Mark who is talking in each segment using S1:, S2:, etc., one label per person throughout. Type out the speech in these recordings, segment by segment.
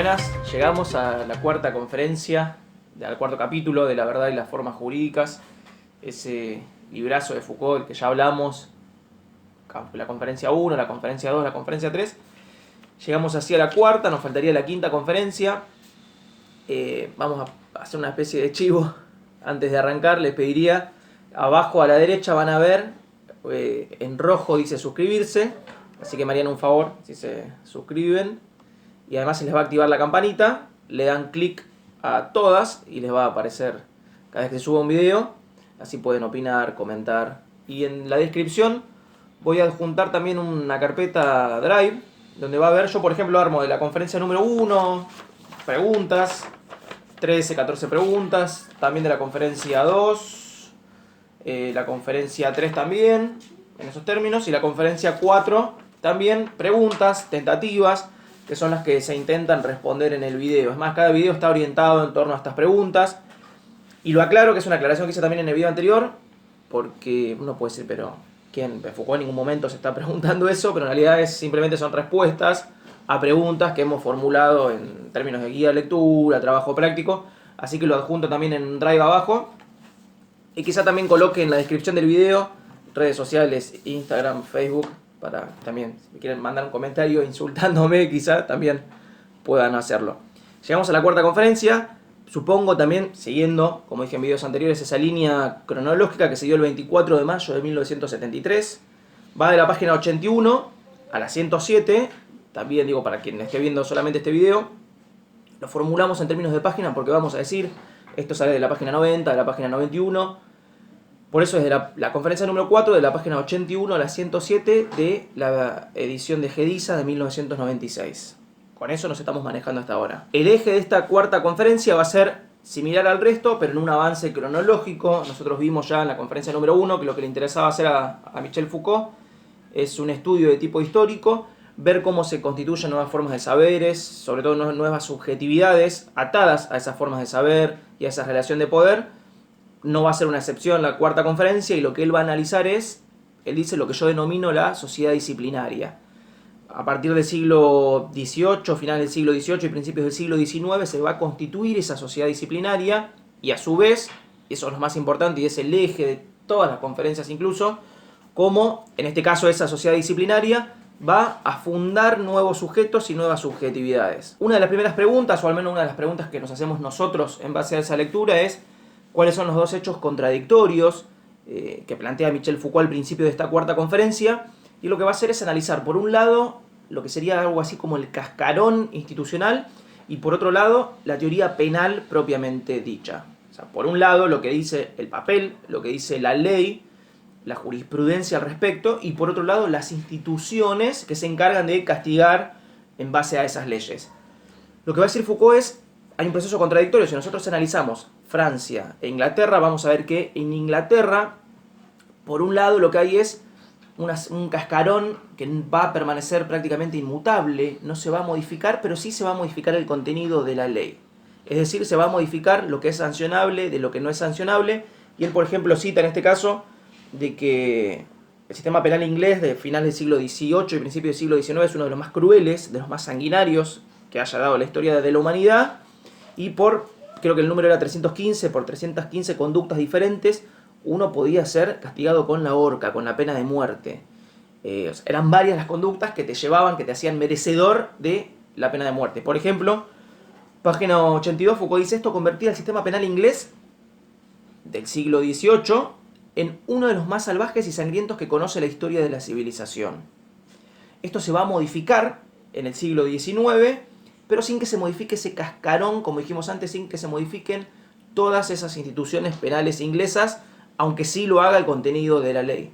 S1: buenas. Llegamos a la cuarta conferencia, al cuarto capítulo de La verdad y las formas jurídicas. Ese librazo de Foucault, del que ya hablamos, la conferencia 1, la conferencia 2, la conferencia 3. Llegamos así a la cuarta, nos faltaría la quinta conferencia. Vamos a hacer una especie de chivo. Antes de arrancar, les pediría, abajo a la derecha van a ver, en rojo dice suscribirse. Así que me harían un favor si se suscriben. Y además se les va a activar la campanita. Le dan clic a todas y les va a aparecer cada vez que se suba un video. Así pueden opinar, comentar. Y en la descripción voy a adjuntar también una carpeta Drive, donde va a haber, yo por ejemplo armo de la conferencia número 1, preguntas, 13, 14 preguntas. También de la conferencia 2, la conferencia 3 también, en esos términos. Y la conferencia 4 también, preguntas, tentativas, que son las que se intentan responder en el video. Es más, cada video está orientado en torno a estas preguntas. Y lo aclaro, que es una aclaración que hice también en el video anterior, porque uno puede decir, pero ¿quién? Foucault en ningún momento se está preguntando eso, pero en realidad simplemente son respuestas a preguntas que hemos formulado en términos de guía de lectura, trabajo práctico. Así que lo adjunto también en Drive abajo. Y quizá también coloque en la descripción del video redes sociales, Instagram, Facebook, para también, si me quieren mandar un comentario insultándome, quizá también puedan hacerlo. Llegamos a la cuarta conferencia. Supongo también, siguiendo, como dije en videos anteriores, esa línea cronológica que se dio el 24 de mayo de 1973. Va de la página 81 a la 107. También digo, para quien esté viendo solamente este video, lo formulamos en términos de página porque vamos a decir, esto sale de la página 90, de la página 91. Por eso es de la conferencia número 4, de la página 81 a la 107 de la edición de Gediza de 1996. Con eso nos estamos manejando hasta ahora. El eje de esta cuarta conferencia va a ser similar al resto, pero en un avance cronológico. Nosotros vimos ya en la conferencia número 1 que lo que le interesaba hacer a Michel Foucault es un estudio de tipo histórico, ver cómo se constituyen nuevas formas de saberes, sobre todo nuevas subjetividades atadas a esas formas de saber y a esa relación de poder. No va a ser una excepción la cuarta conferencia, y lo que él va a analizar es, él dice, lo que yo denomino la sociedad disciplinaria. A partir del siglo XVIII, final del siglo XVIII y principios del siglo XIX se va a constituir esa sociedad disciplinaria, y a su vez, eso es lo más importante y es el eje de todas las conferencias incluso, como en este caso esa sociedad disciplinaria va a fundar nuevos sujetos y nuevas subjetividades. Una de las primeras preguntas, o al menos una de las preguntas que nos hacemos nosotros en base a esa lectura, es cuáles son los dos hechos contradictorios que plantea Michel Foucault al principio de esta cuarta conferencia. Y lo que va a hacer es analizar, por un lado, lo que sería algo así como el cascarón institucional, y por otro lado, la teoría penal propiamente dicha. O sea, por un lado, lo que dice el papel, lo que dice la ley, la jurisprudencia al respecto, y por otro lado, las instituciones que se encargan de castigar en base a esas leyes. Lo que va a decir Foucault es, hay un proceso contradictorio. Si nosotros analizamos Francia e Inglaterra, vamos a ver que en Inglaterra, por un lado, lo que hay es un cascarón que va a permanecer prácticamente inmutable, no se va a modificar, pero sí se va a modificar el contenido de la ley. Es decir, se va a modificar lo que es sancionable de lo que no es sancionable, y él, por ejemplo, cita en este caso de que el sistema penal inglés de finales del siglo XVIII y principios del siglo XIX es uno de los más crueles, de los más sanguinarios que haya dado la historia de la humanidad, y creo que el número era 315, por 315 conductas diferentes, uno podía ser castigado con la horca, con la pena de muerte. Eran varias las conductas que te llevaban, que te hacían merecedor de la pena de muerte. Por ejemplo, página 82, Foucault dice, esto convertía el sistema penal inglés del siglo XVIII en uno de los más salvajes y sangrientos que conoce la historia de la civilización. Esto se va a modificar en el siglo XIX, pero sin que se modifique ese cascarón, como dijimos antes, sin que se modifiquen todas esas instituciones penales inglesas, aunque sí lo haga el contenido de la ley.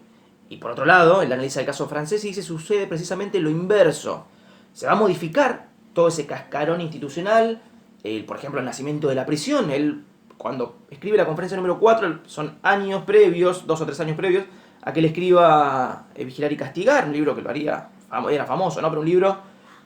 S1: Y por otro lado, él analiza el caso francés y dice, sucede precisamente lo inverso. Se va a modificar todo ese cascarón institucional, por ejemplo, el nacimiento de la prisión. Él, cuando escribe la conferencia número 4, son años previos, 2 o 3 años previos, a que él escriba Vigilar y Castigar, un libro que lo haría, era famoso, ¿no? Pero un libro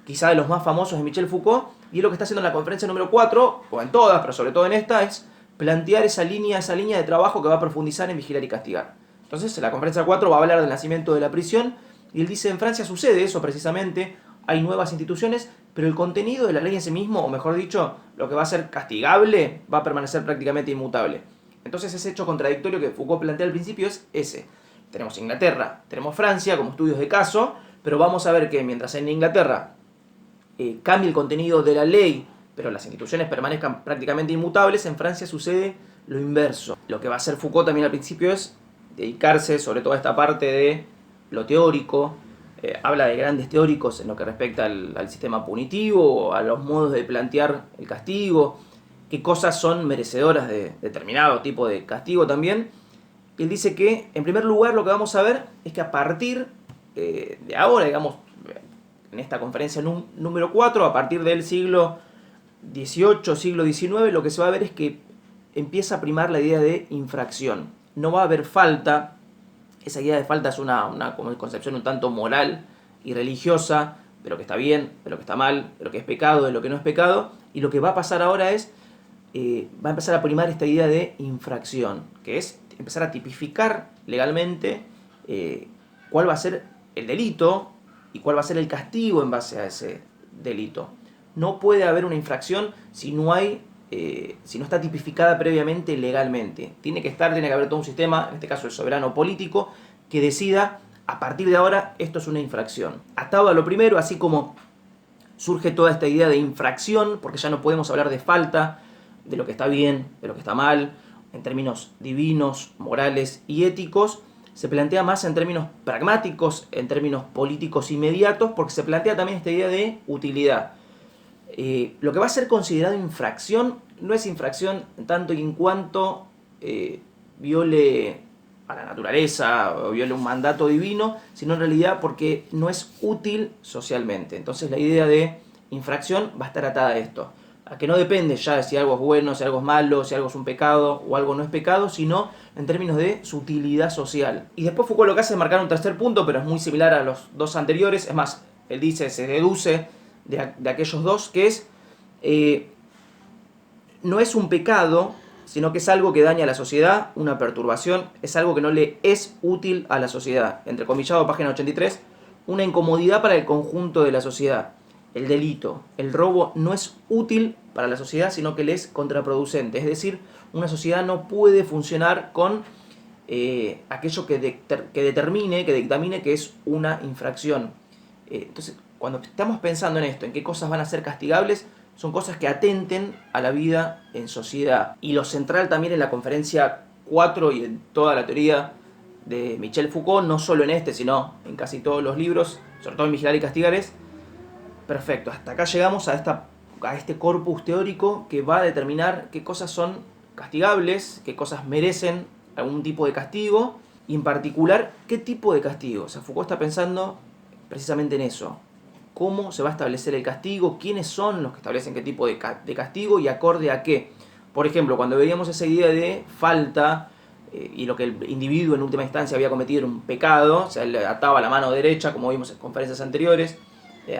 S1: quizá de los más famosos de Michel Foucault, y él lo que está haciendo en la conferencia número 4, o en todas, pero sobre todo en esta, es plantear esa línea de trabajo que va a profundizar en Vigilar y Castigar. Entonces, en la conferencia 4 va a hablar del nacimiento de la prisión, y él dice, en Francia sucede eso precisamente, hay nuevas instituciones, pero el contenido de la ley en sí mismo, o mejor dicho, lo que va a ser castigable, va a permanecer prácticamente inmutable. Entonces ese hecho contradictorio que Foucault plantea al principio es ese. Tenemos Inglaterra, tenemos Francia como estudios de caso, pero vamos a ver que mientras en Inglaterra cambie el contenido de la ley, pero las instituciones permanezcan prácticamente inmutables, en Francia sucede lo inverso. Lo que va a hacer Foucault también al principio es dedicarse sobre todo a esta parte de lo teórico, habla de grandes teóricos en lo que respecta al sistema punitivo, a los modos de plantear el castigo, qué cosas son merecedoras de determinado tipo de castigo también. Y él dice que, en primer lugar, lo que vamos a ver es que a partir de ahora, digamos, en esta conferencia número 4, a partir del siglo XVIII, siglo XIX, lo que se va a ver es que empieza a primar la idea de infracción. No va a haber falta. Esa idea de falta es una concepción un tanto moral y religiosa de lo que está bien, de lo que está mal, de lo que es pecado, de lo que no es pecado. Y lo que va a pasar ahora es, va a empezar a primar esta idea de infracción, que es empezar a tipificar legalmente cuál va a ser el delito y cuál va a ser el castigo en base a ese delito. No puede haber una infracción si no está tipificada previamente legalmente. Tiene que haber todo un sistema, en este caso el soberano político, que decida, a partir de ahora, esto es una infracción. Atado a lo primero, así como surge toda esta idea de infracción, porque ya no podemos hablar de falta, de lo que está bien, de lo que está mal, en términos divinos, morales y éticos, se plantea más en términos pragmáticos, en términos políticos inmediatos, porque se plantea también esta idea de utilidad. Lo que va a ser considerado infracción no es infracción en tanto y en cuanto viole a la naturaleza o viole un mandato divino, sino en realidad porque no es útil socialmente. Entonces la idea de infracción va a estar atada a esto, a que no depende ya de si algo es bueno, si algo es malo, si algo es un pecado o algo no es pecado, sino en términos de su utilidad social. Y después Foucault lo que hace es marcar un tercer punto, pero es muy similar a los dos anteriores. Es más, él dice, se deduce de aquellos dos, que es, no es un pecado, sino que es algo que daña a la sociedad, una perturbación, es algo que no le es útil a la sociedad. Entrecomillado, página 83, una incomodidad para el conjunto de la sociedad. El delito, el robo, no es útil para la sociedad, sino que le es contraproducente. Es decir, una sociedad no puede funcionar con aquello que determine, que dictamine que es una infracción. Entonces, cuando estamos pensando en esto, en qué cosas van a ser castigables, son cosas que atenten a la vida en sociedad. Y lo central también en la conferencia 4 y en toda la teoría de Michel Foucault, no solo en este, sino en casi todos los libros, sobre todo en Vigilar y Castigar, es perfecto. Hasta acá llegamos a este corpus teórico que va a determinar qué cosas son castigables, qué cosas merecen algún tipo de castigo, y en particular, qué tipo de castigo. O sea, Foucault está pensando precisamente en eso. Cómo se va a establecer el castigo, quiénes son los que establecen qué tipo de castigo y acorde a qué. Por ejemplo, cuando veíamos esa idea de falta y lo que el individuo en última instancia había cometido era un pecado, o sea, él le ataba la mano derecha, como vimos en conferencias anteriores,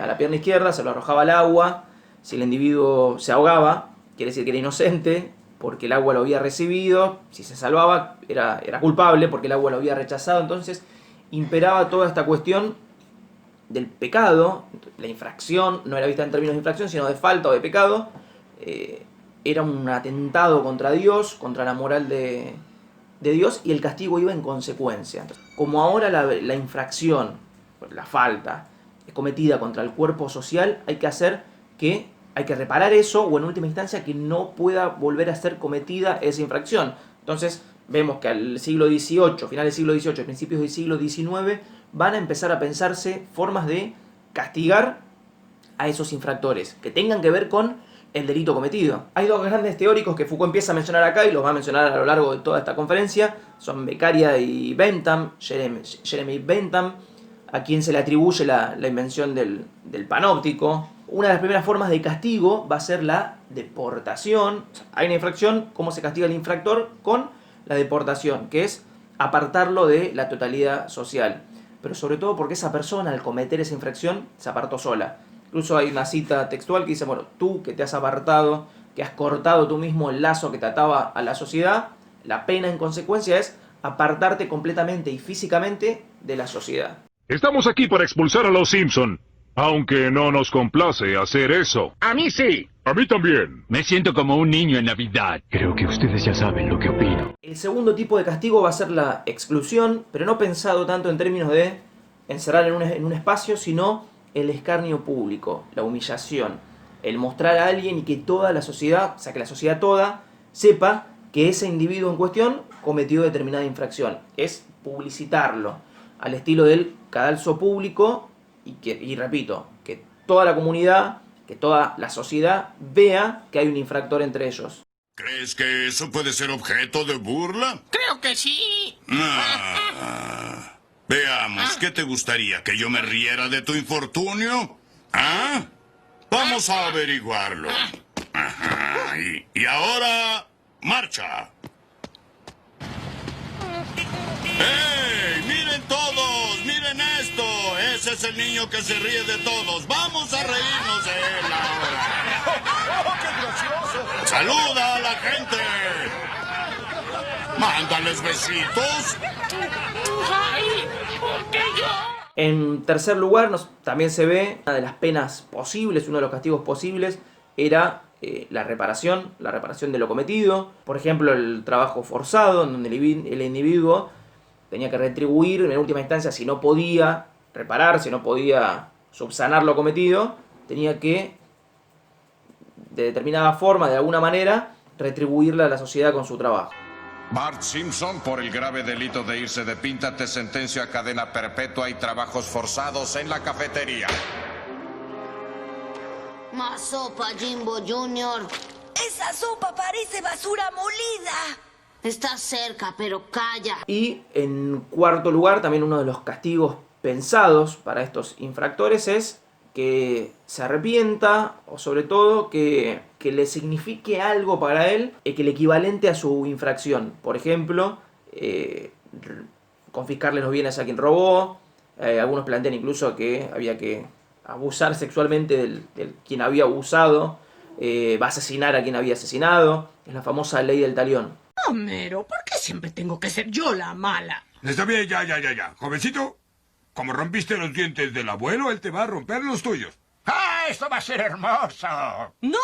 S1: a la pierna izquierda, se lo arrojaba al agua. Si el individuo se ahogaba, quiere decir que era inocente porque el agua lo había recibido. Si se salvaba, era culpable porque el agua lo había rechazado. Entonces imperaba toda esta cuestión del pecado. La infracción no era vista en términos de infracción, sino de falta o de pecado. Era un atentado contra Dios, contra la moral de Dios, y el castigo iba en consecuencia. Entonces, como ahora la infracción, la falta, es cometida contra el cuerpo social, hay que reparar eso, o en última instancia que no pueda volver a ser cometida esa infracción. Entonces vemos que al siglo XVIII, final del siglo XVIII, principios del siglo XIX, van a empezar a pensarse formas de castigar a esos infractores, que tengan que ver con el delito cometido. Hay dos grandes teóricos que Foucault empieza a mencionar acá y los va a mencionar a lo largo de toda esta conferencia. Son Beccaria y Bentham, Jeremy Bentham, a quien se le atribuye la invención del panóptico. Una de las primeras formas de castigo va a ser la deportación. O sea, hay una infracción, ¿cómo se castiga al infractor? Con la deportación, que es apartarlo de la totalidad social. Pero sobre todo porque esa persona, al cometer esa infracción, se apartó sola. Incluso hay una cita textual que dice, bueno, tú que te has apartado, que has cortado tú mismo el lazo que te ataba a la sociedad, la pena en consecuencia es apartarte completamente y físicamente de la sociedad.
S2: Estamos aquí para expulsar a los Simpson. Aunque no nos complace hacer eso.
S3: A mí sí.
S2: A mí también.
S3: Me siento como un niño en Navidad.
S4: Creo que ustedes ya saben lo que opino.
S1: El segundo tipo de castigo va a ser la exclusión, pero no pensado tanto en términos de encerrar en un espacio, sino el escarnio público, la humillación, el mostrar a alguien y que toda la sociedad, o sea, que la sociedad toda sepa que ese individuo en cuestión cometió determinada infracción. Es publicitarlo al estilo del cadalso público y repito, que toda la comunidad, que toda la sociedad vea que hay un infractor entre ellos.
S5: ¿Crees que eso puede ser objeto de burla?
S6: Creo que sí.
S5: Veamos, ¿qué te gustaría? ¿Que yo me riera de tu infortunio? ¿Ah? Vamos a averiguarlo. Ajá. Y ahora, marcha. ¡Hey! ¡Miren todos! ¡Miren esto! Ese es el niño que se ríe de todos. ¡Vamos a reírnos de él ahora! ¡Qué gracioso! ¡Saluda a la gente! ¡Mándales besitos!
S6: Ay, ¿por qué yo?
S1: En tercer lugar, también se ve una de las penas posibles, uno de los castigos posibles, era la reparación de lo cometido. Por ejemplo, el trabajo forzado, en donde el individuo tenía que retribuir, en última instancia, si no podía reparar, si no podía subsanar lo cometido, tenía que, de determinada forma, de alguna manera, retribuirle a la sociedad con su trabajo.
S7: Bart Simpson, por el grave delito de irse de pinta, te sentencio a cadena perpetua y trabajos forzados en la cafetería.
S8: Más sopa, Jimbo Jr.
S9: ¡Esa sopa parece basura molida!
S8: Estás cerca, pero calla.
S1: Y en cuarto lugar, también uno de los castigos pensados para estos infractores es que se arrepienta, o sobre todo que le signifique algo para él, que el equivalente a su infracción. Por ejemplo, confiscarle los bienes a quien robó. Algunos plantean incluso que había que abusar sexualmente del quien había abusado, va a asesinar a quien había asesinado. Es la famosa ley del talión.
S6: Homero, ¿por qué siempre tengo que ser yo la mala?
S10: Está bien, ya. Jovencito, como rompiste los dientes del abuelo, él te va a romper los tuyos.
S3: ¡Ah, esto va a ser hermoso!
S6: No.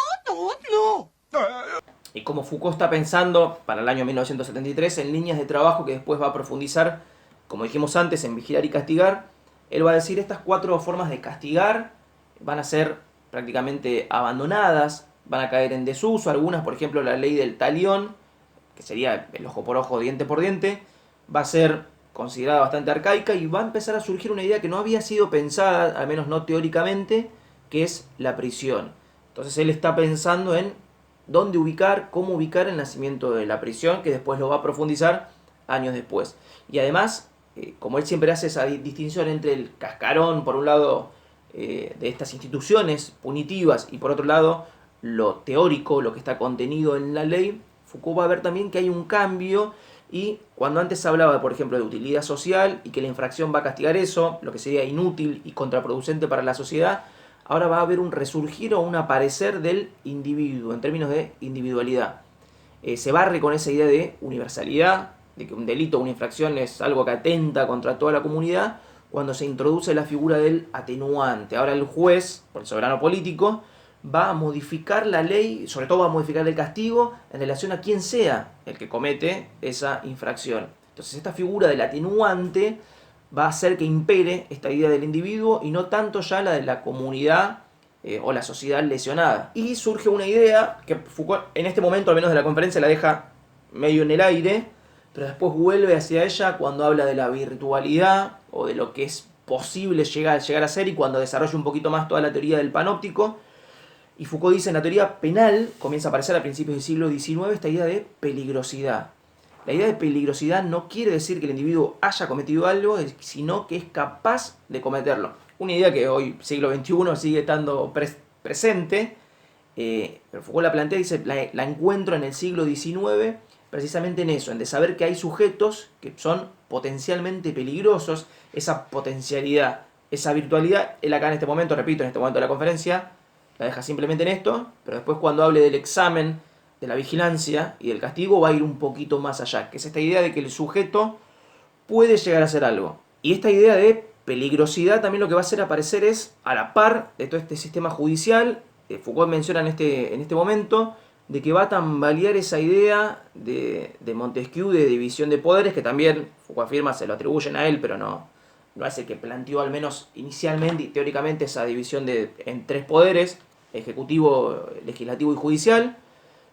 S1: Y como Foucault está pensando para el año 1973 en líneas de trabajo que después va a profundizar, como dijimos antes, en vigilar y castigar, él va a decir estas 4 formas de castigar van a ser prácticamente abandonadas, van a caer en desuso. Algunas, por ejemplo, la ley del talión, que sería el ojo por ojo, diente por diente, va a ser considerada bastante arcaica y va a empezar a surgir una idea que no había sido pensada, al menos no teóricamente, que es la prisión. Entonces él está pensando en dónde ubicar, cómo ubicar el nacimiento de la prisión, que después lo va a profundizar años después. Y además, como él siempre hace esa distinción entre el cascarón, por un lado, de estas instituciones punitivas, y por otro lado, lo teórico, lo que está contenido en la ley, Foucault va a ver también que hay un cambio, y cuando antes hablaba, por ejemplo, de utilidad social y que la infracción va a castigar eso, lo que sería inútil y contraproducente para la sociedad, ahora va a haber un resurgir o un aparecer del individuo en términos de individualidad. Se barre con esa idea de universalidad, de que un delito o una infracción es algo que atenta contra toda la comunidad, cuando se introduce la figura del atenuante. Ahora el juez, por el soberano político, va a modificar la ley, sobre todo va a modificar el castigo en relación a quién sea el que comete esa infracción. Entonces esta figura del atenuante va a hacer que impere esta idea del individuo y no tanto ya la de la comunidad o la sociedad lesionada. Y surge una idea que Foucault en este momento, al menos de la conferencia, la deja medio en el aire, pero después vuelve hacia ella cuando habla de la virtualidad o de lo que es posible llegar a ser, y cuando desarrolla un poquito más toda la teoría del panóptico. Y Foucault dice, en la teoría penal comienza a aparecer a principios del siglo XIX esta idea de peligrosidad. La idea de peligrosidad no quiere decir que el individuo haya cometido algo, sino que es capaz de cometerlo. Una idea que hoy, siglo XXI, sigue estando presente, pero Foucault la plantea y dice, la encuentro en el siglo XIX precisamente en eso, en de saber que hay sujetos que son potencialmente peligrosos, esa potencialidad, esa virtualidad. Él acá en este momento, repito, en este momento de la conferencia, la deja simplemente en esto, pero después cuando hable del examen, de la vigilancia y del castigo, va a ir un poquito más allá, que es esta idea de que el sujeto puede llegar a hacer algo. Y esta idea de peligrosidad también lo que va a hacer aparecer es, a la par de todo este sistema judicial, Foucault menciona en este momento, de que va a tambalear esa idea de Montesquieu de división de poderes, que también Foucault afirma se lo atribuyen a él, pero no es el que planteó al menos inicialmente y teóricamente esa división en tres poderes, ejecutivo, legislativo y judicial,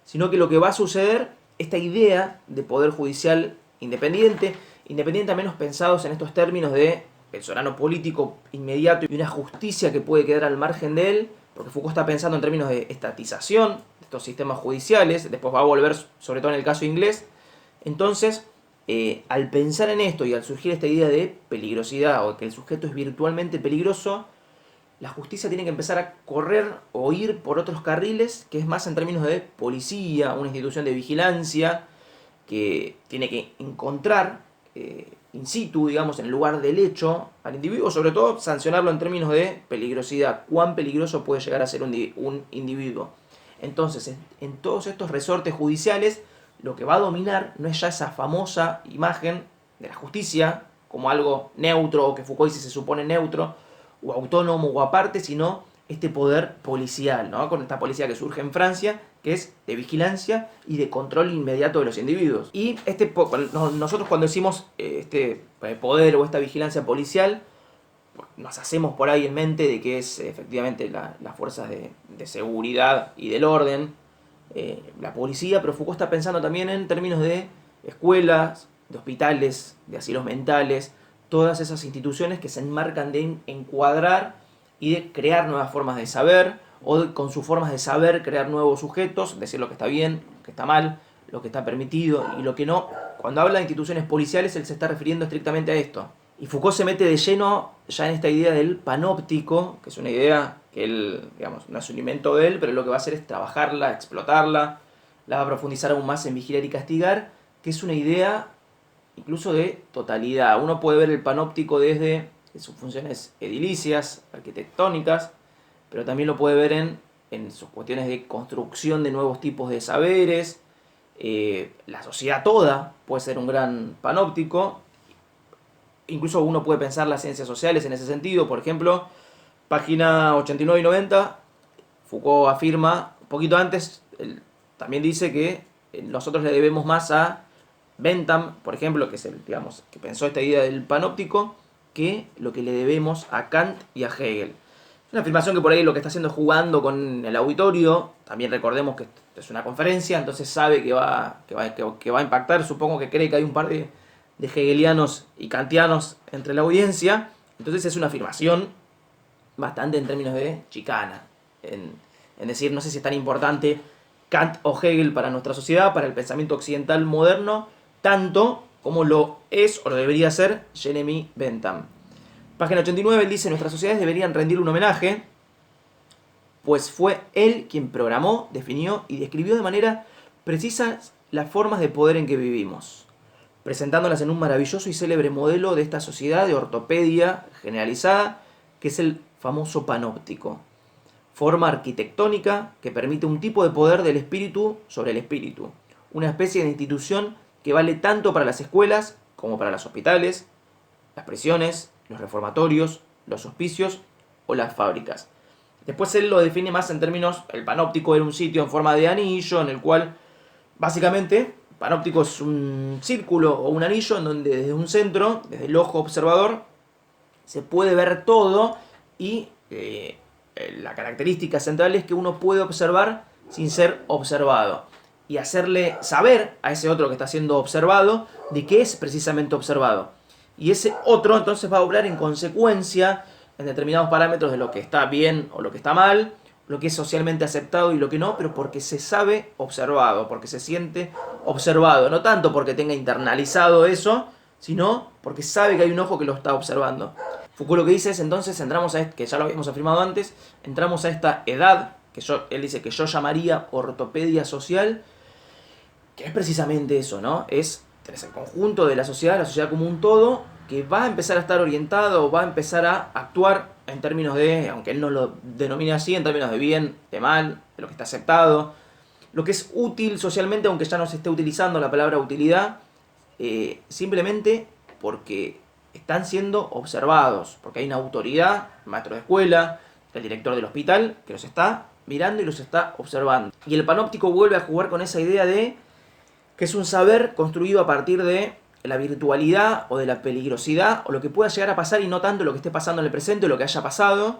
S1: sino que lo que va a suceder, esta idea de poder judicial independiente al menos pensados en estos términos de el soberano político inmediato y una justicia que puede quedar al margen de él, porque Foucault está pensando en términos de estatización de estos sistemas judiciales, después va a volver sobre todo en el caso inglés. Entonces, al pensar en esto y al surgir esta idea de peligrosidad o que el sujeto es virtualmente peligroso, la justicia tiene que empezar a correr o ir por otros carriles, que es más en términos de policía, una institución de vigilancia, que tiene que encontrar in situ, digamos, en el lugar del hecho al individuo, sobre todo sancionarlo en términos de peligrosidad, cuán peligroso puede llegar a ser un individuo. Entonces, en todos estos resortes judiciales, lo que va a dominar no es ya esa famosa imagen de la justicia como algo neutro, o que Foucault dice se supone neutro, o autónomo o aparte, sino este poder policial, ¿no? Con esta policía que surge en Francia, que es de vigilancia y de control inmediato de los individuos. Y nosotros cuando decimos este poder o esta vigilancia policial, nos hacemos por ahí en mente de que es efectivamente las fuerzas de seguridad y del orden, la policía, pero Foucault está pensando también en términos de escuelas, de hospitales, de asilos mentales, todas esas instituciones que se enmarcan de encuadrar y de crear nuevas formas de saber, o con sus formas de saber crear nuevos sujetos, decir lo que está bien, lo que está mal, lo que está permitido y lo que no. Cuando habla de instituciones policiales, él se está refiriendo estrictamente a esto. Y Foucault se mete de lleno ya en esta idea del panóptico, que es una idea que él, digamos, no es un invento de él, pero lo que va a hacer es trabajarla, explotarla, la va a profundizar aún más en Vigilar y Castigar, que es una idea incluso de totalidad. Uno puede ver el panóptico desde sus funciones edilicias, arquitectónicas, pero también lo puede ver en sus cuestiones de construcción de nuevos tipos de saberes. La sociedad toda puede ser un gran panóptico. Incluso uno puede pensar las ciencias sociales en ese sentido. Por ejemplo, página 89 y 90, Foucault afirma, un poquito antes, también dice que nosotros le debemos más a Bentham, por ejemplo, que es que pensó esta idea del panóptico, que lo que le debemos a Kant y a Hegel. Una afirmación que por ahí lo que está haciendo es jugando con el auditorio. También recordemos que es una conferencia, entonces sabe que va a impactar. Supongo que cree que hay un par de hegelianos y kantianos entre la audiencia. Entonces es una afirmación bastante en términos de chicana. En decir, no sé si es tan importante Kant o Hegel para nuestra sociedad, para el pensamiento occidental moderno, tanto como lo es o lo debería ser Jeremy Bentham. Página 89, él dice: nuestras sociedades deberían rendirle un homenaje, pues fue él quien programó, definió y describió de manera precisa las formas de poder en que vivimos, presentándolas en un maravilloso y célebre modelo de esta sociedad de ortopedia generalizada, que es el famoso panóptico. Forma arquitectónica que permite un tipo de poder del espíritu sobre el espíritu, una especie de institución que vale tanto para las escuelas como para los hospitales, las prisiones, los reformatorios, los hospicios o las fábricas. Después él lo define más en términos, el panóptico era un sitio en forma de anillo, en el cual básicamente, panóptico es un círculo o un anillo en donde desde un centro, desde el ojo observador, se puede ver todo y la característica central es que uno puede observar sin ser observado y hacerle saber a ese otro que está siendo observado de qué es precisamente observado. Y ese otro entonces va a obrar en consecuencia en determinados parámetros de lo que está bien o lo que está mal, lo que es socialmente aceptado y lo que no, pero porque se sabe observado, porque se siente observado. No tanto porque tenga internalizado eso, sino porque sabe que hay un ojo que lo está observando. Foucault lo que dice es, entonces entramos a que ya lo habíamos afirmado antes, entramos a esta edad, que él dice que yo llamaría ortopedia social, que es precisamente eso, ¿no? Tenés el conjunto de la sociedad como un todo, que va a empezar a estar orientado o va a empezar a actuar en términos de, aunque él no lo denomine así, en términos de bien, de mal, de lo que está aceptado, lo que es útil socialmente, aunque ya no se esté utilizando la palabra utilidad, simplemente porque están siendo observados, porque hay una autoridad, el maestro de escuela, el director del hospital, que los está mirando y los está observando. Y el panóptico vuelve a jugar con esa idea de que es un saber construido a partir de la virtualidad o de la peligrosidad o lo que pueda llegar a pasar y no tanto lo que esté pasando en el presente o lo que haya pasado,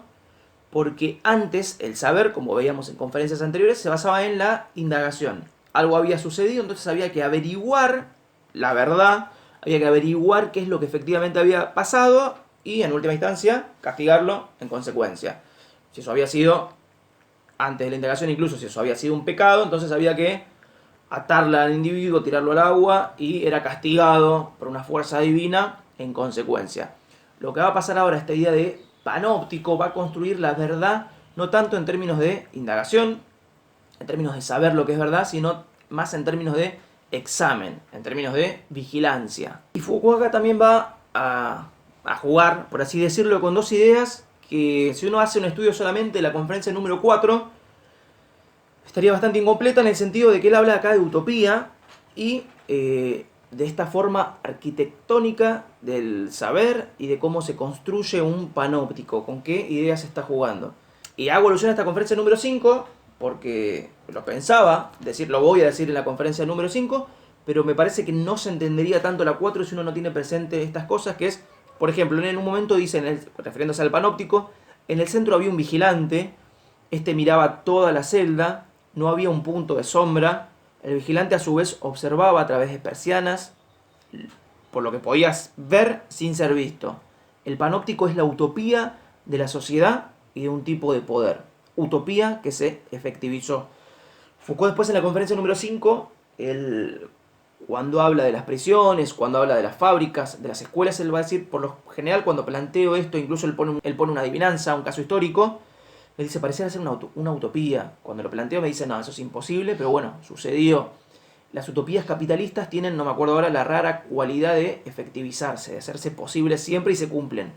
S1: porque antes el saber, como veíamos en conferencias anteriores, se basaba en la indagación. Algo había sucedido, entonces había que averiguar la verdad, había que averiguar qué es lo que efectivamente había pasado y en última instancia castigarlo en consecuencia. Si eso había sido antes de la indagación, incluso si eso había sido un pecado, entonces había que atarla al individuo, tirarlo al agua y era castigado por una fuerza divina en consecuencia. Lo que va a pasar ahora, esta idea de panóptico, va a construir la verdad no tanto en términos de indagación, en términos de saber lo que es verdad, sino más en términos de examen, en términos de vigilancia. Y Foucault acá también va a jugar, por así decirlo, con dos ideas que si uno hace un estudio solamente de la conferencia número 4, estaría bastante incompleta en el sentido de que él habla acá de utopía y de esta forma arquitectónica del saber y de cómo se construye un panóptico, con qué ideas se está jugando. Y hago alusión a esta conferencia número 5 porque lo pensaba, lo voy a decir en la conferencia número 5, pero me parece que no se entendería tanto la 4 si uno no tiene presente estas cosas, que es, por ejemplo, en un momento dicen, refiriéndose al panóptico, en el centro había un vigilante, este miraba toda la celda, no había un punto de sombra, el vigilante a su vez observaba a través de persianas, por lo que podías ver sin ser visto. El panóptico es la utopía de la sociedad y de un tipo de poder. Utopía que se efectivizó. Foucault después en la conferencia número 5, cuando habla de las prisiones, cuando habla de las fábricas, de las escuelas, él va a decir, por lo general cuando planteo esto, incluso él pone una adivinanza, un caso histórico, él dice, pareciera ser una utopía. Cuando lo planteo me dice, no, eso es imposible, pero bueno, sucedió. Las utopías capitalistas tienen, no me acuerdo ahora, la rara cualidad de efectivizarse, de hacerse posibles siempre y se cumplen.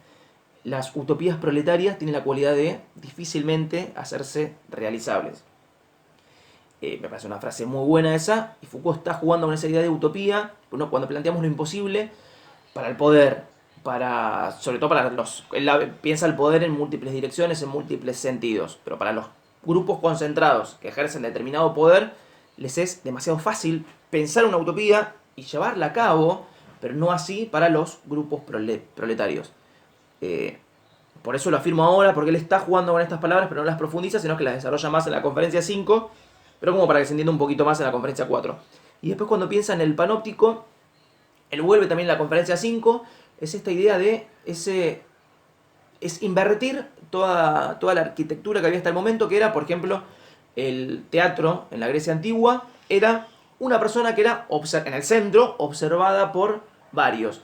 S1: Las utopías proletarias tienen la cualidad de difícilmente hacerse realizables. Me parece una frase muy buena esa, y Foucault está jugando con esa idea de utopía, cuando planteamos lo imposible, para el poder, sobre todo para él piensa el poder en múltiples direcciones, en múltiples sentidos, pero para los grupos concentrados que ejercen determinado poder, les es demasiado fácil pensar una utopía y llevarla a cabo, pero no así para los grupos proletarios. Por eso lo afirmo ahora, porque él está jugando con estas palabras, pero no las profundiza, sino que las desarrolla más en la conferencia 5, pero como para que se entienda un poquito más en la conferencia 4. Y después cuando piensa en el panóptico, él vuelve también a la conferencia 5, es esta idea de es invertir toda la arquitectura que había hasta el momento, que era, por ejemplo, el teatro en la Grecia antigua, era una persona que era en el centro, observada por varios.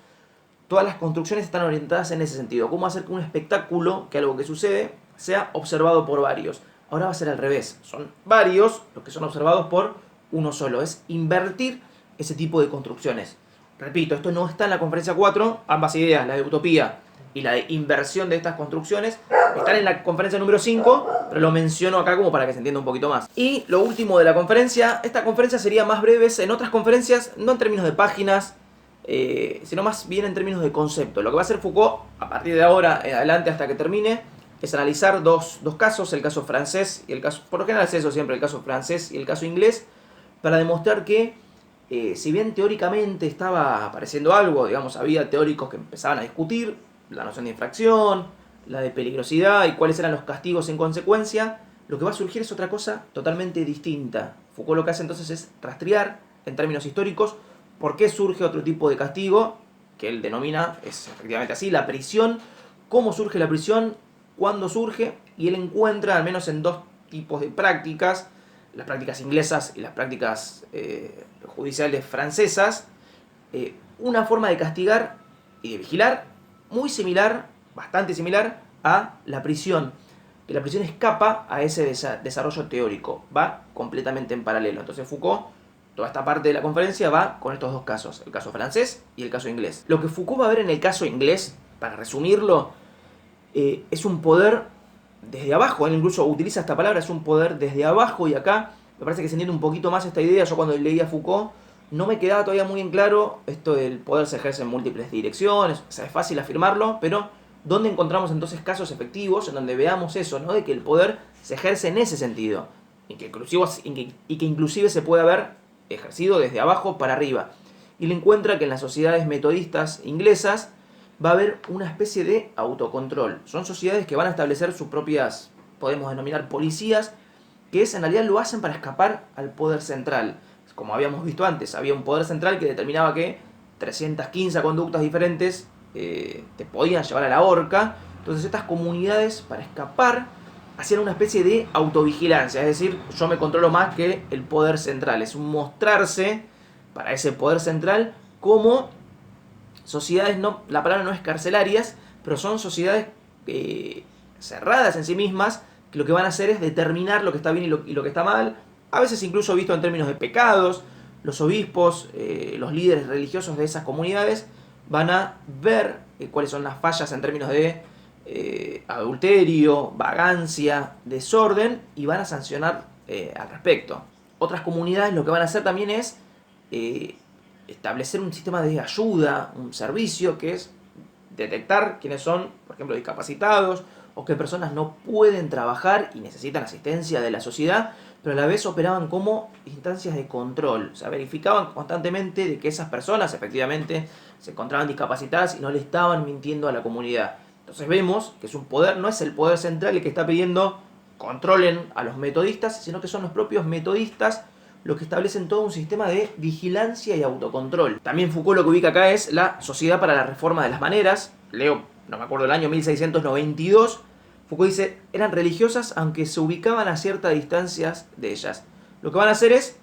S1: Todas las construcciones están orientadas en ese sentido. ¿Cómo hacer que un espectáculo, que algo que sucede, sea observado por varios? Ahora va a ser al revés. Son varios los que son observados por uno solo. Es invertir ese tipo de construcciones. Repito, esto no está en la conferencia 4. Ambas ideas, la de utopía y la de inversión de estas construcciones, están en la conferencia número 5, pero lo menciono acá como para que se entienda un poquito más. Y lo último de la conferencia, esta conferencia sería más breve. En otras conferencias, no en términos de páginas, sino más bien en términos de concepto. Lo que va a hacer Foucault, a partir de ahora en adelante hasta que termine, es analizar dos casos, el caso francés y el caso, por lo general es eso siempre, el caso francés y el caso inglés, para demostrar que, si bien teóricamente estaba apareciendo algo, digamos, había teóricos que empezaban a discutir la noción de infracción, la de peligrosidad y cuáles eran los castigos en consecuencia, lo que va a surgir es otra cosa totalmente distinta. Foucault lo que hace entonces es rastrear, en términos históricos, por qué surge otro tipo de castigo, que él denomina, es efectivamente así, la prisión, cómo surge la prisión, cuándo surge, y él encuentra, al menos en dos tipos de prácticas, las prácticas inglesas y las prácticas judiciales francesas, una forma de castigar y de vigilar muy similar, bastante similar, a la prisión. Que la prisión escapa a ese desarrollo teórico, va completamente en paralelo. Entonces Foucault, toda esta parte de la conferencia va con estos dos casos, el caso francés y el caso inglés. Lo que Foucault va a ver en el caso inglés, para resumirlo, es un poder desde abajo. Él incluso utiliza esta palabra, es un poder desde abajo, y acá me parece que se entiende un poquito más esta idea. Yo cuando leía a Foucault no me quedaba todavía muy en claro esto del poder se ejerce en múltiples direcciones. O sea, es fácil afirmarlo, pero ¿dónde encontramos entonces casos efectivos en donde veamos eso, ¿no? De que el poder se ejerce en ese sentido y que inclusive se puede haber ejercido desde abajo para arriba? Y le encuentra que en las sociedades metodistas inglesas va a haber una especie de autocontrol. Son sociedades que van a establecer sus propias, podemos denominar, policías, que en realidad lo hacen para escapar al poder central. Como habíamos visto antes, había un poder central que determinaba que 315 conductas diferentes te podían llevar a la horca. Entonces estas comunidades, para escapar, hacían una especie de autovigilancia. Es decir, yo me controlo más que el poder central. Es un mostrarse para ese poder central como sociedades, no, la palabra no es carcelarias, pero son sociedades cerradas en sí mismas, que lo que van a hacer es determinar lo que está bien y lo que está mal. A veces incluso visto en términos de pecados. Los obispos, los líderes religiosos de esas comunidades van a ver cuáles son las fallas en términos de adulterio, vagancia, desorden, y van a sancionar al respecto. Otras comunidades lo que van a hacer también es establecer un sistema de ayuda, un servicio que es detectar quiénes son, por ejemplo, discapacitados o qué personas no pueden trabajar y necesitan asistencia de la sociedad, pero a la vez operaban como instancias de control. O sea, verificaban constantemente de que esas personas efectivamente se encontraban discapacitadas y no le estaban mintiendo a la comunidad. Entonces vemos que es un poder, no es el poder central el que está pidiendo controlen a los metodistas, sino que son los propios metodistas los que establecen todo un sistema de vigilancia y autocontrol. También Foucault lo que ubica acá es la Sociedad para la Reforma de las Maneras. Leo, no me acuerdo el año, 1692. Foucault dice, eran religiosas aunque se ubicaban a ciertas distancias de ellas. Lo que van a hacer es,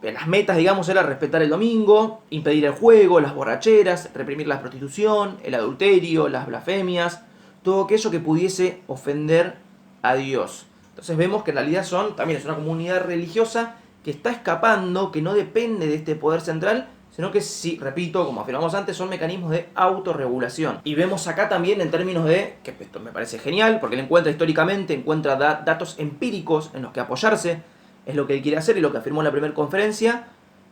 S1: las metas, digamos, era respetar el domingo, impedir el juego, las borracheras, reprimir la prostitución, el adulterio, las blasfemias, todo aquello que pudiese ofender a Dios. Entonces vemos que en realidad también es una comunidad religiosa que está escapando, que no depende de este poder central, sino que sí, repito, como afirmamos antes, son mecanismos de autorregulación. Y vemos acá también en términos de, que esto me parece genial, porque él encuentra históricamente, encuentra datos empíricos en los que apoyarse, es lo que él quiere hacer y lo que afirmó en la primera conferencia,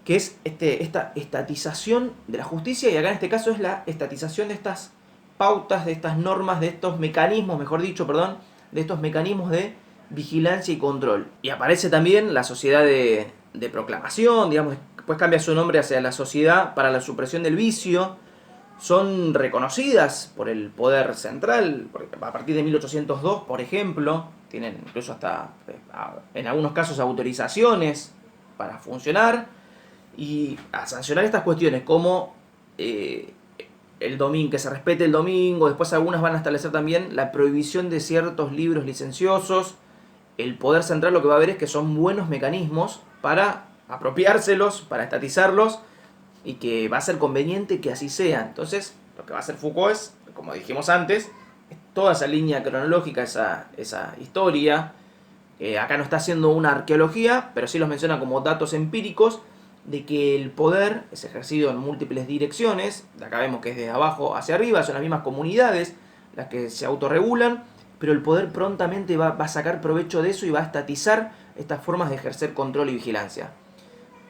S1: que es esta estatización de la justicia, y acá en este caso es la estatización de estas pautas, de estas normas, de estos mecanismos, de estos mecanismos de vigilancia y control. Y aparece también la sociedad de proclamación, digamos, después cambia su nombre hacia la Sociedad para la Supresión del Vicio. Son reconocidas por el poder central, a partir de 1802, por ejemplo, tienen incluso hasta, en algunos casos, autorizaciones para funcionar y a sancionar estas cuestiones como el domingo, que se respete el domingo. Después algunas van a establecer también la prohibición de ciertos libros licenciosos. El poder central lo que va a ver es que son buenos mecanismos para apropiárselos, para estatizarlos, y que va a ser conveniente que así sea. Entonces, lo que va a hacer Foucault es, como dijimos antes, toda esa línea cronológica, esa historia. Acá no está haciendo una arqueología, pero sí los menciona como datos empíricos de que el poder es ejercido en múltiples direcciones. De acá vemos que es de abajo hacia arriba, son las mismas comunidades las que se autorregulan, pero el poder prontamente va a sacar provecho de eso y va a estatizar estas formas de ejercer control y vigilancia.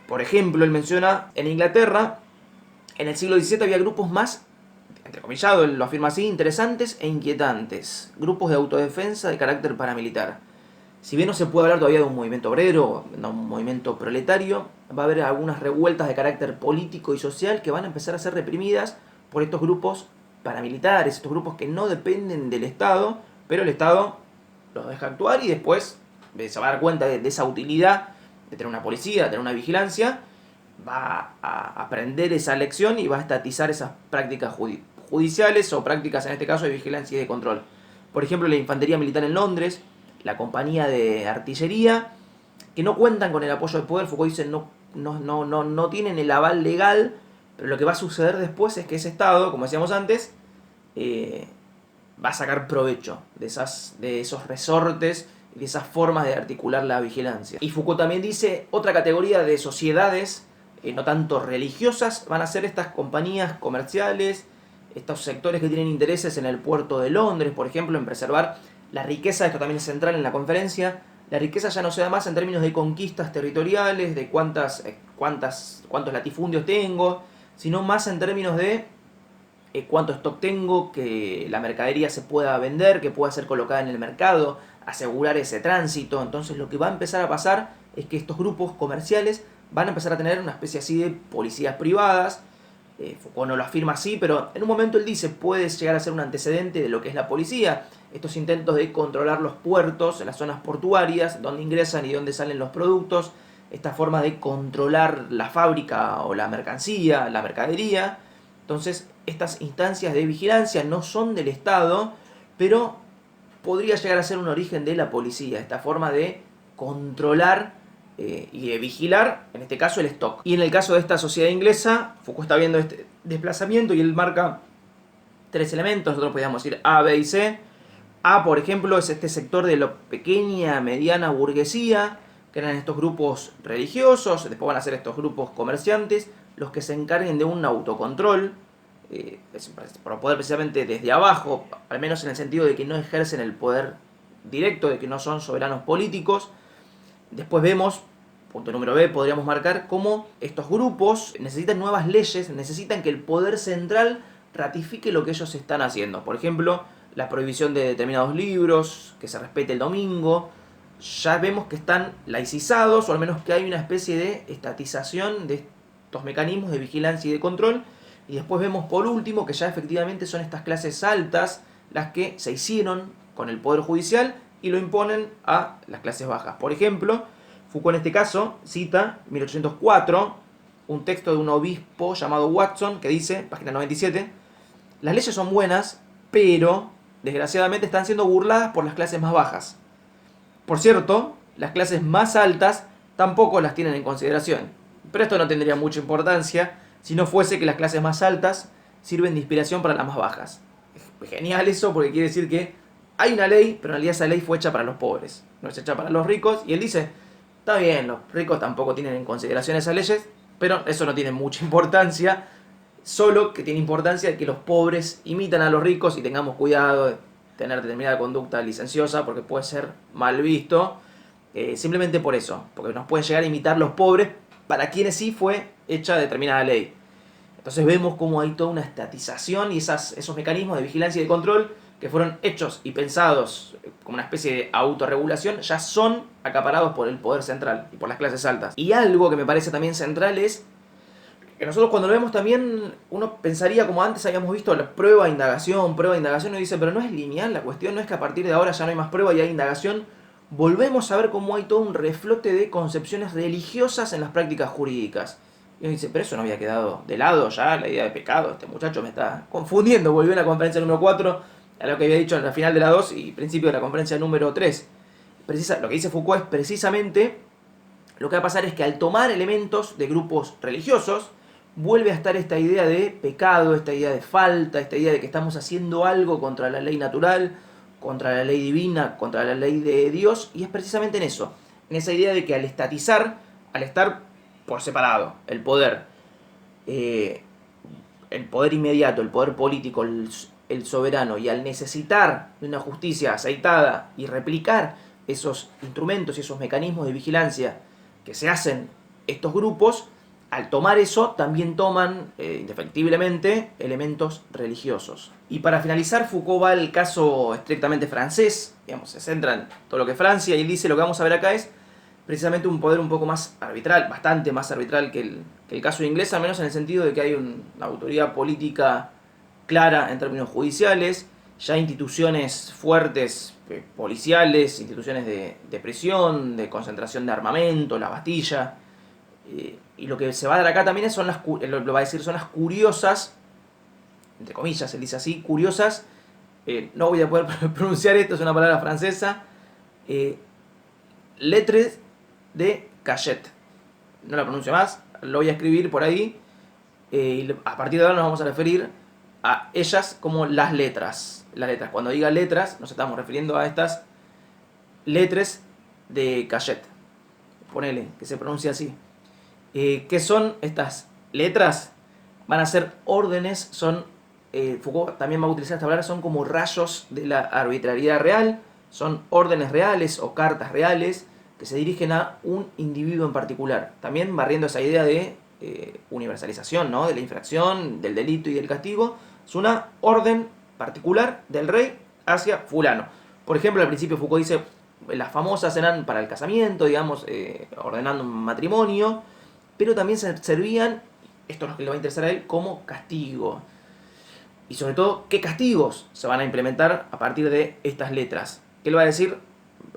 S1: Por ejemplo, él menciona en Inglaterra, en el siglo XVII había grupos más, entrecomillado, él lo afirma así, interesantes e inquietantes. Grupos de autodefensa de carácter paramilitar. Si bien no se puede hablar todavía de un movimiento obrero, de un movimiento proletario, va a haber algunas revueltas de carácter político y social que van a empezar a ser reprimidas por estos grupos paramilitares, estos grupos que no dependen del Estado, pero el Estado los deja actuar y después se va a dar cuenta de esa utilidad de tener una policía, de tener una vigilancia, va a aprender esa lección y va a estatizar esas prácticas judiciales o prácticas, en este caso, de vigilancia y de control. Por ejemplo, la infantería militar en Londres, la compañía de artillería, que no cuentan con el apoyo del poder. Foucault dice no tienen el aval legal, pero lo que va a suceder después es que ese Estado, como decíamos antes, va a sacar provecho de esos resortes y de esas formas de articular la vigilancia. Y Foucault también dice, otra categoría de sociedades, no tanto religiosas, van a ser estas compañías comerciales, estos sectores que tienen intereses en el puerto de Londres, por ejemplo, en preservar la riqueza. Esto también es central en la conferencia. La riqueza ya no se da más en términos de conquistas territoriales, de cuántas cuántos latifundios tengo, sino más en términos de cuánto stock tengo, que la mercadería se pueda vender, que pueda ser colocada en el mercado, asegurar ese tránsito. Entonces lo que va a empezar a pasar es que estos grupos comerciales van a empezar a tener una especie así de policías privadas. Foucault no lo afirma así, pero en un momento él dice puede llegar a ser un antecedente de lo que es la policía. Estos intentos de controlar los puertos, las zonas portuarias, dónde ingresan y dónde salen los productos. Esta forma de controlar la fábrica o la mercancía, la mercadería. Entonces, estas instancias de vigilancia no son del Estado, pero podría llegar a ser un origen de la policía. Esta forma de controlar y de vigilar, en este caso, el stock. Y en el caso de esta sociedad inglesa, Foucault está viendo este desplazamiento y él marca 3 elementos. Nosotros podríamos decir A, B y C. A, por ejemplo, es este sector de la pequeña, mediana burguesía, que eran estos grupos religiosos, después van a ser estos grupos comerciantes, los que se encarguen de un autocontrol, para poder precisamente desde abajo, al menos en el sentido de que no ejercen el poder directo, de que no son soberanos políticos. Después vemos, punto número B, podríamos marcar cómo estos grupos necesitan nuevas leyes, necesitan que el poder central ratifique lo que ellos están haciendo. Por ejemplo, la prohibición de determinados libros, que se respete el domingo. Ya vemos que están laicizados, o al menos que hay una especie de estatización de estos mecanismos de vigilancia y de control. Y después vemos por último que ya efectivamente son estas clases altas las que se hicieron con el poder judicial y lo imponen a las clases bajas. Por ejemplo, Foucault en este caso cita 1804 un texto de un obispo llamado Watson que dice, página 97, las leyes son buenas, pero desgraciadamente están siendo burladas por las clases más bajas. Por cierto, las clases más altas tampoco las tienen en consideración. Pero esto no tendría mucha importancia si no fuese que las clases más altas sirven de inspiración para las más bajas. Es genial eso porque quiere decir que hay una ley, pero en realidad esa ley fue hecha para los pobres, no es hecha para los ricos. Y él dice, está bien, los ricos tampoco tienen en consideración esas leyes, pero eso no tiene mucha importancia. Solo que tiene importancia que los pobres imitan a los ricos y tengamos cuidado de tener determinada conducta licenciosa porque puede ser mal visto, simplemente por eso, porque nos pueden llegar a imitar los pobres para quienes sí fue hecha determinada ley. Entonces vemos cómo hay toda una estatización y esos mecanismos de vigilancia y de control que fueron hechos y pensados como una especie de autorregulación ya son acaparados por el poder central y por las clases altas. Y algo que me parece también central es que nosotros cuando lo vemos también, uno pensaría como antes habíamos visto la prueba, indagación, y dice, pero no es lineal la cuestión, no es que a partir de ahora ya no hay más prueba y hay indagación. Volvemos a ver cómo hay todo un reflote de concepciones religiosas en las prácticas jurídicas. Y uno dice, pero eso no había quedado de lado ya, la idea de pecado, este muchacho me está confundiendo, volvió a la conferencia número 4, a lo que había dicho en la final de la 2 y principio de la conferencia número 3. Lo que dice Foucault es precisamente, lo que va a pasar es que al tomar elementos de grupos religiosos, vuelve a estar esta idea de pecado, esta idea de falta, esta idea de que estamos haciendo algo contra la ley natural, contra la ley divina, contra la ley de Dios, y es precisamente en eso, en esa idea de que al estatizar, al estar por separado, el poder inmediato, el poder político, el soberano, y al necesitar de una justicia aceitada y replicar esos instrumentos y esos mecanismos de vigilancia que se hacen estos grupos, al tomar eso, también toman, indefectiblemente, elementos religiosos. Y para finalizar, Foucault va al caso estrictamente francés, digamos, se centra en todo lo que es Francia, y él dice, lo que vamos a ver acá es precisamente un poder un poco más arbitral, bastante más arbitral que el caso inglés, al menos en el sentido de que hay una autoridad política clara en términos judiciales, ya instituciones fuertes, policiales, instituciones de prisión, de concentración de armamento, la Bastilla. Y lo que se va a dar acá también son las curiosas, entre comillas, él dice así, curiosas, no voy a poder pronunciar esto, es una palabra francesa, lettres de Cachet. No la pronuncio más, lo voy a escribir por ahí, y a partir de ahora nos vamos a referir a ellas como las letras. Las letras, cuando diga letras, nos estamos refiriendo a estas lettres de Cachet. Ponele, que se pronuncia así. ¿Qué son estas letras? Van a ser órdenes, Foucault también va a utilizar esta palabra, son como rayos de la arbitrariedad real, son órdenes reales o cartas reales, que se dirigen a un individuo en particular. También barriendo esa idea de universalización, ¿no? De la infracción, del delito y del castigo. Es una orden particular del rey hacia fulano. Por ejemplo, al principio Foucault dice, las famosas eran para el casamiento, digamos, ordenando un matrimonio, pero también se servían, esto es lo que le va a interesar a él, como castigo. Y sobre todo, ¿qué castigos se van a implementar a partir de estas letras? ¿Qué le va a decir?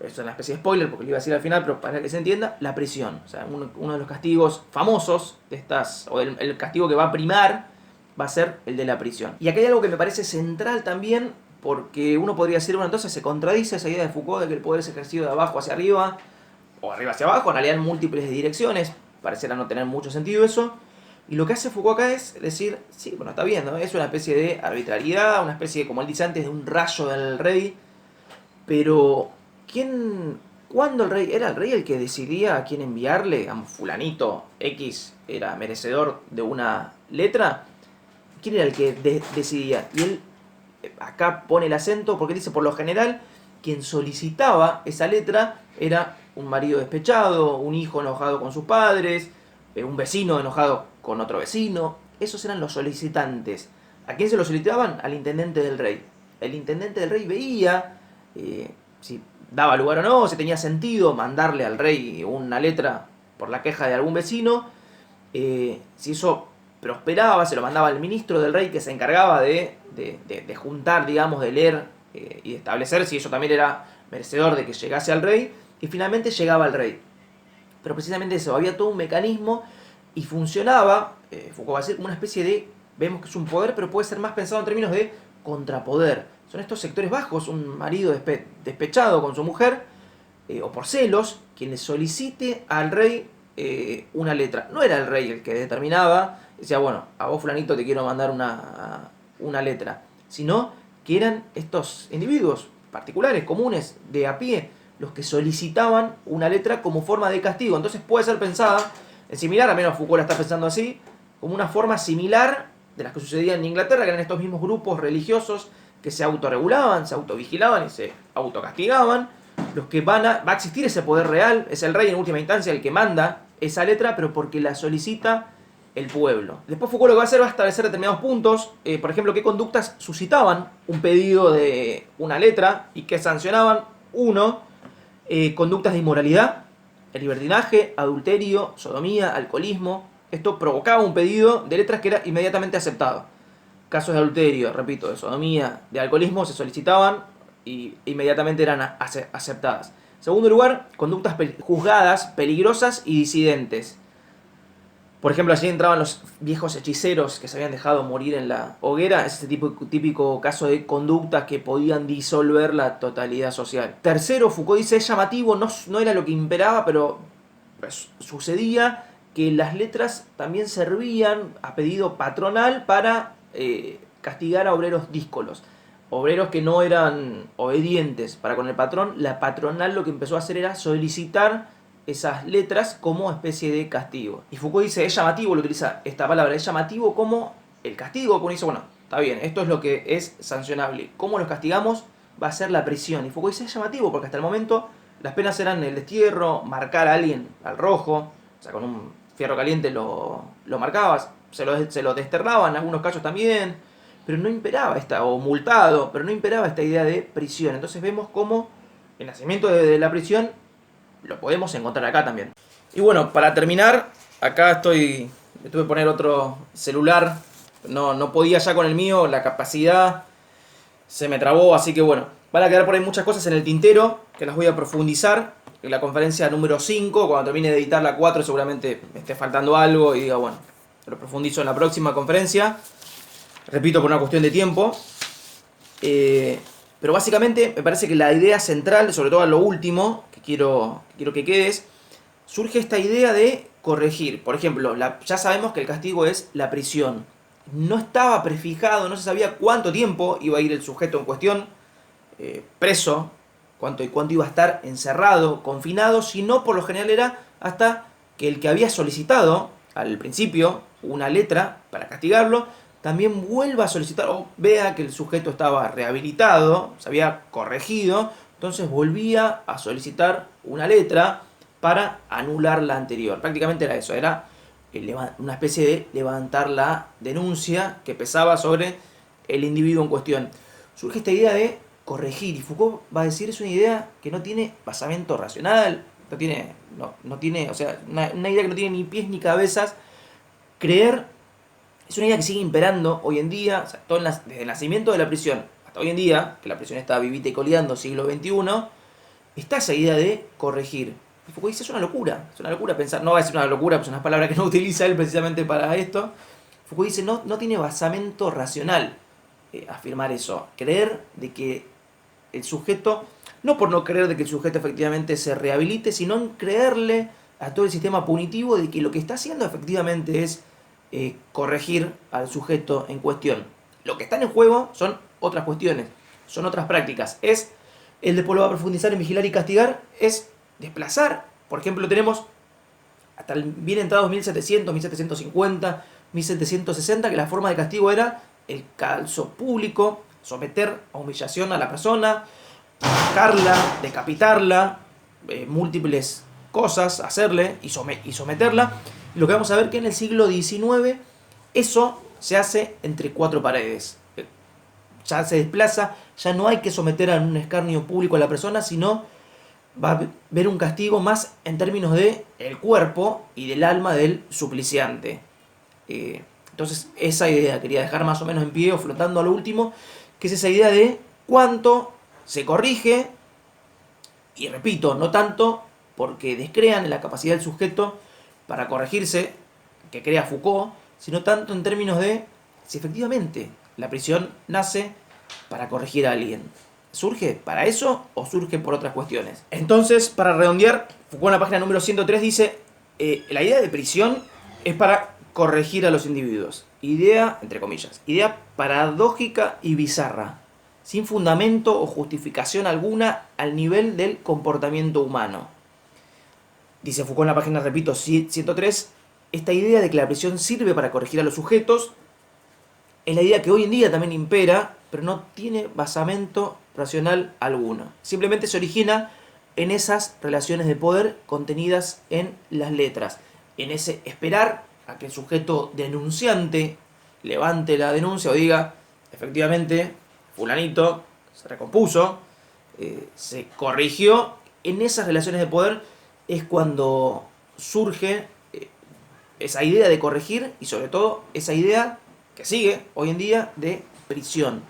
S1: Es una especie de spoiler porque le iba a decir al final, pero para que se entienda, la prisión. O sea, uno de los castigos famosos de estas, o el castigo que va a primar, va a ser el de la prisión. Y aquí hay algo que me parece central también, porque uno podría decir, bueno, entonces se contradice esa idea de Foucault de que el poder es ejercido de abajo hacia arriba, o arriba hacia abajo, en realidad en múltiples direcciones. Pareciera no tener mucho sentido eso. Y lo que hace Foucault acá es decir, sí, bueno, está bien, ¿no? Es una especie de arbitrariedad, una especie, como él dice antes, de un rayo del rey. Pero, ¿cuándo el rey? ¿Era el rey el que decidía a quién enviarle? A un fulanito X era merecedor de una letra. ¿Quién era el que decidía? Y él acá pone el acento porque dice, por lo general, quien solicitaba esa letra era un marido despechado, un hijo enojado con sus padres, un vecino enojado con otro vecino. Esos eran los solicitantes. ¿A quién se lo solicitaban? Al intendente del rey. El intendente del rey veía si daba lugar o no, si tenía sentido mandarle al rey una letra por la queja de algún vecino. Si eso prosperaba, se lo mandaba al ministro del rey, que se encargaba de juntar, digamos, de leer y de establecer si eso también era merecedor de que llegase al rey, y finalmente llegaba al rey. Pero precisamente eso, había todo un mecanismo y funcionaba, Foucault va a decir, como una especie de, vemos que es un poder, pero puede ser más pensado en términos de contrapoder. Son estos sectores bajos, un marido despechado con su mujer, o por celos, quien le solicite al rey una letra. No era el rey el que determinaba, decía, bueno, a vos fulanito te quiero mandar una letra, sino que eran estos individuos particulares, comunes, de a pie, los que solicitaban una letra como forma de castigo. Entonces puede ser pensada en similar, al menos Foucault la está pensando así, como una forma similar de las que sucedían en Inglaterra, que eran estos mismos grupos religiosos que se autorregulaban, se autovigilaban y se autocastigaban. Los que va a existir ese poder real, es el rey en última instancia el que manda esa letra, pero porque la solicita el pueblo. Después Foucault lo que va a hacer va a establecer determinados puntos, por ejemplo, qué conductas suscitaban un pedido de una letra y qué sancionaban. Uno, conductas de inmoralidad, el libertinaje, adulterio, sodomía, alcoholismo. Esto provocaba un pedido de letras que era inmediatamente aceptado. Casos de adulterio, repito, de sodomía, de alcoholismo se solicitaban y inmediatamente eran aceptadas. En segundo lugar, conductas juzgadas, peligrosas y disidentes. Por ejemplo, allí entraban los viejos hechiceros que se habían dejado morir en la hoguera. Es este típico caso de conductas que podían disolver la totalidad social. Tercero, Foucault dice, es llamativo, no era lo que imperaba, pero pues, sucedía que las letras también servían a pedido patronal para castigar a obreros díscolos. Obreros que no eran obedientes para con el patrón. La patronal lo que empezó a hacer era solicitar esas letras como especie de castigo. Y Foucault dice, es llamativo, lo utiliza esta palabra, es llamativo como el castigo. Uno dice, bueno, está bien, esto es lo que es sancionable. ¿Cómo los castigamos? Va a ser la prisión. Y Foucault dice, es llamativo porque hasta el momento las penas eran el destierro, marcar a alguien al rojo, o sea, con un fierro caliente lo marcabas, se lo desterraban en algunos casos también, pero no imperaba o multado, pero no imperaba esta idea de prisión. Entonces vemos cómo el nacimiento de la prisión lo podemos encontrar acá también. Y bueno, para terminar, acá tuve que poner otro celular, no podía ya con el mío, la capacidad se me trabó, así que bueno, van a quedar por ahí muchas cosas en el tintero, que las voy a profundizar en la conferencia número 5, cuando termine de editar la 4 seguramente me esté faltando algo y diga, bueno, lo profundizo en la próxima conferencia, repito, por una cuestión de tiempo. Pero básicamente me parece que la idea central, sobre todo a lo último, que quiero que quedes, surge esta idea de corregir. Por ejemplo, ya sabemos que el castigo es la prisión. No estaba prefijado, no se sabía cuánto tiempo iba a ir el sujeto en cuestión preso, cuánto iba a estar encerrado, confinado, sino por lo general era hasta que el que había solicitado al principio una letra para castigarlo, también vuelva a solicitar o vea que el sujeto estaba rehabilitado, se había corregido, entonces volvía a solicitar una letra para anular la anterior. Prácticamente era eso, era una especie de levantar la denuncia que pesaba sobre el individuo en cuestión. Surge esta idea de corregir, y Foucault va a decir es una idea que no tiene basamento racional, no tiene, o sea, una idea que no tiene ni pies ni cabezas. Creer es una idea que sigue imperando hoy en día, o sea, desde el nacimiento de la prisión hasta hoy en día, que la prisión está vivita y coleando, siglo XXI, está esa idea de corregir. Y Foucault dice, es una locura pensar, no va a decir una locura, pues es una palabra que no utiliza él precisamente para esto. Foucault dice, no tiene basamento racional afirmar eso, creer de que el sujeto, no por no creer de que el sujeto efectivamente se rehabilite, sino en creerle a todo el sistema punitivo de que lo que está haciendo efectivamente es corregir al sujeto en cuestión. Lo que está en juego son otras cuestiones, son otras prácticas. Es el después lo va a profundizar en vigilar y castigar, es desplazar. Por ejemplo, tenemos hasta el bien entrados 1700, 1750, 1760, que la forma de castigo era el calzo público, someter a humillación a la persona, ahorcarla, decapitarla, múltiples cosas, hacerle y someterla. Lo que vamos a ver que en el siglo XIX eso se hace entre cuatro paredes. Ya se desplaza, ya no hay que someter a un escarnio público a la persona, sino va a haber un castigo más en términos de el cuerpo y del alma del supliciante. Entonces esa idea quería dejar más o menos en pie o flotando a lo último, que es esa idea de cuánto se corrige, y repito, no tanto porque descrean en la capacidad del sujeto para corregirse, que crea Foucault, sino tanto en términos de si efectivamente la prisión nace para corregir a alguien. ¿Surge para eso o surge por otras cuestiones? Entonces, para redondear, Foucault en la página número 103 dice, la idea de prisión es para corregir a los individuos. Idea, entre comillas, idea paradójica y bizarra, sin fundamento o justificación alguna al nivel del comportamiento humano. Dice Foucault en la página, repito, 103, esta idea de que la prisión sirve para corregir a los sujetos es la idea que hoy en día también impera, pero no tiene basamento racional alguno. Simplemente se origina en esas relaciones de poder contenidas en las letras, en ese esperar a que el sujeto denunciante levante la denuncia o diga, efectivamente, fulanito se recompuso, se corrigió. En esas relaciones de poder es cuando surge esa idea de corregir y sobre todo esa idea que sigue hoy en día de prisión.